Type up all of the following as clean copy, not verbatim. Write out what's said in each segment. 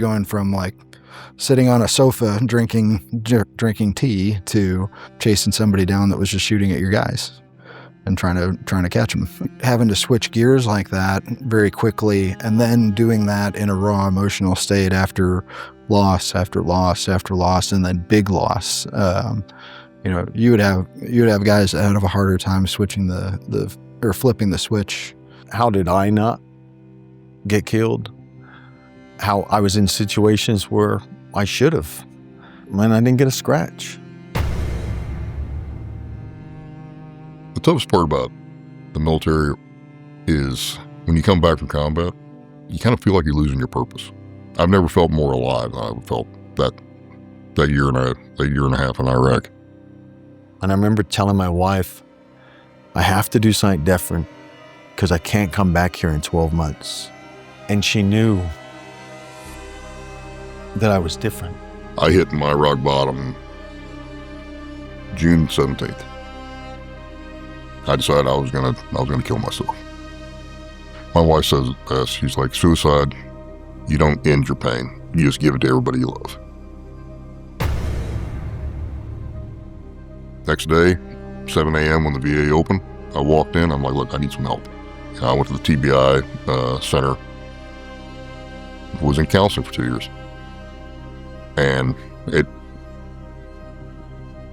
going from like sitting on a sofa drinking tea to chasing somebody down that was just shooting at your guys and trying to catch them. Having to switch gears like that very quickly, and then doing that in a raw emotional state after loss after loss after loss, and then big loss. You would have guys that have a harder time switching or flipping the switch. How did I not get killed? How I was in situations where I should have, and I didn't get a scratch. The toughest part about the military is when you come back from combat, you kind of feel like you're losing your purpose. I've never felt more alive than I felt that year and a half in Iraq. And I remember telling my wife, I have to do something different because I can't come back here in 12 months. And she knew that I was different. I hit my rock bottom June 17th. I decided I was gonna kill myself. My wife says it best. She's like, suicide, you don't end your pain. You just give it to everybody you love. Next day, 7 a.m. when the VA opened, I walked in. I'm like, look, I need some help. I went to the TBI center. Was in counseling for 2 years. And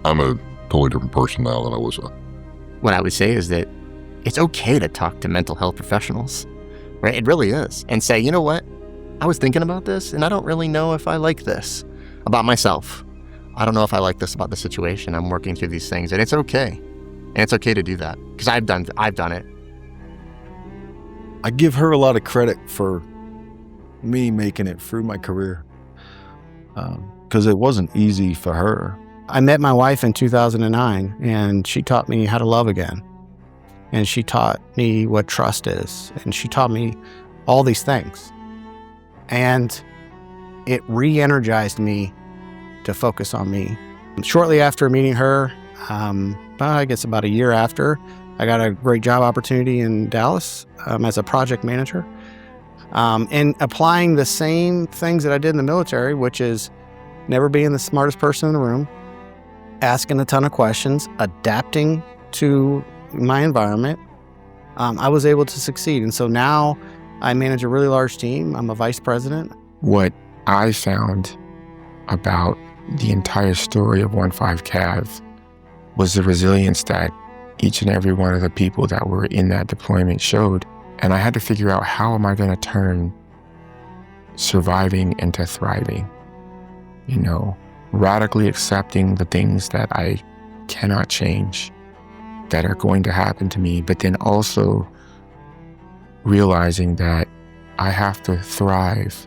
I'm a totally different person now than I was then. What I would say is that it's okay to talk to mental health professionals, right? It really is. And say, you know what? I was thinking about this and I don't really know if I like this about myself. I don't know if I like this about the situation. I'm working through these things, and it's okay. And it's okay to do that because I've done it. I give her a lot of credit for me making it through my career because it wasn't easy for her. I met my wife in 2009, and she taught me how to love again. And she taught me what trust is. And she taught me all these things. And it re-energized me to focus on me. Shortly after meeting her, I guess about a year after, I got a great job opportunity in Dallas as a project manager. And applying the same things that I did in the military, which is never being the smartest person in the room, asking a ton of questions, adapting to my environment, I was able to succeed. And so now I manage a really large team. I'm a vice president. What I found about the entire story of 15 Cav was the resilience that each and every one of the people that were in that deployment showed. And I had to figure out, how am I going to turn surviving into thriving? Radically accepting the things that I cannot change, that are going to happen to me, but then also realizing that I have to thrive.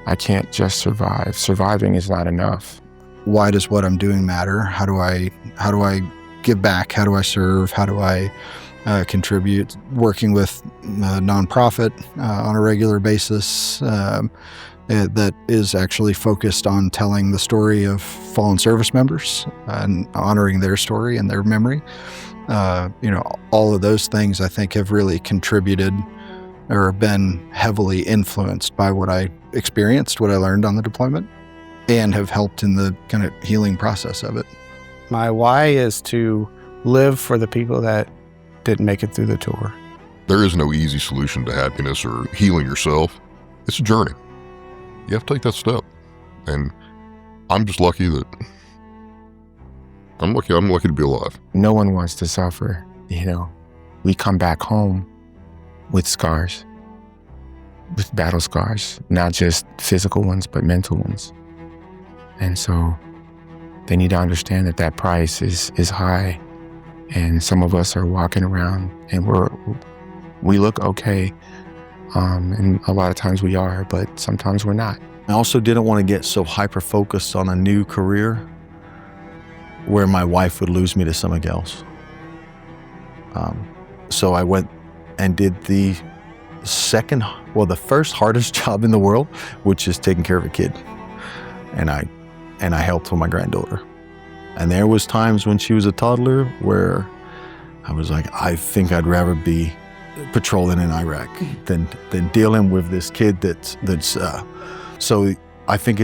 I can't just survive. Surviving is not enough. Why does what I'm doing matter? How do I give back? How do I serve? How do I contribute? Working with a nonprofit on a regular basis that is actually focused on telling the story of fallen service members and honoring their story and their memory. All of those things I think have really contributed or been heavily influenced by what I experienced, what I learned on the deployment, and have helped in the kind of healing process of it. My why is to live for the people that didn't make it through the tour. There is no easy solution to happiness or healing yourself. It's a journey. You have to take that step. And I'm just lucky that I'm lucky to be alive. No one wants to suffer, We come back home with scars, with battle scars, not just physical ones, but mental ones. And so they need to understand that price is high. And some of us are walking around and we look okay. And a lot of times we are, but sometimes we're not. I also didn't want to get so hyper-focused on a new career where my wife would lose me to somebody else. So I went and did the first hardest job in the world, which is taking care of a kid. And I helped with my granddaughter. And there was times when she was a toddler where I was like, I think I'd rather be patrolling in Iraq than dealing with this kid that's so I think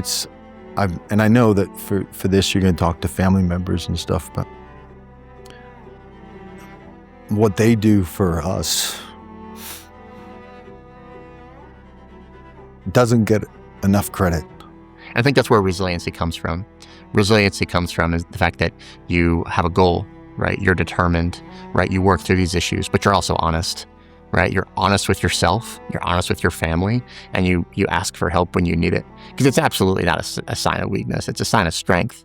and I know that for this, you're going to talk to family members and stuff, but what they do for us doesn't get enough credit. I think that's where resiliency comes from. Resiliency comes from is the fact that you have a goal, right? You're determined, right? You work through these issues, but you're also honest, right? You're honest with yourself, you're honest with your family, and you ask for help when you need it. Because it's absolutely not a sign of weakness. It's a sign of strength.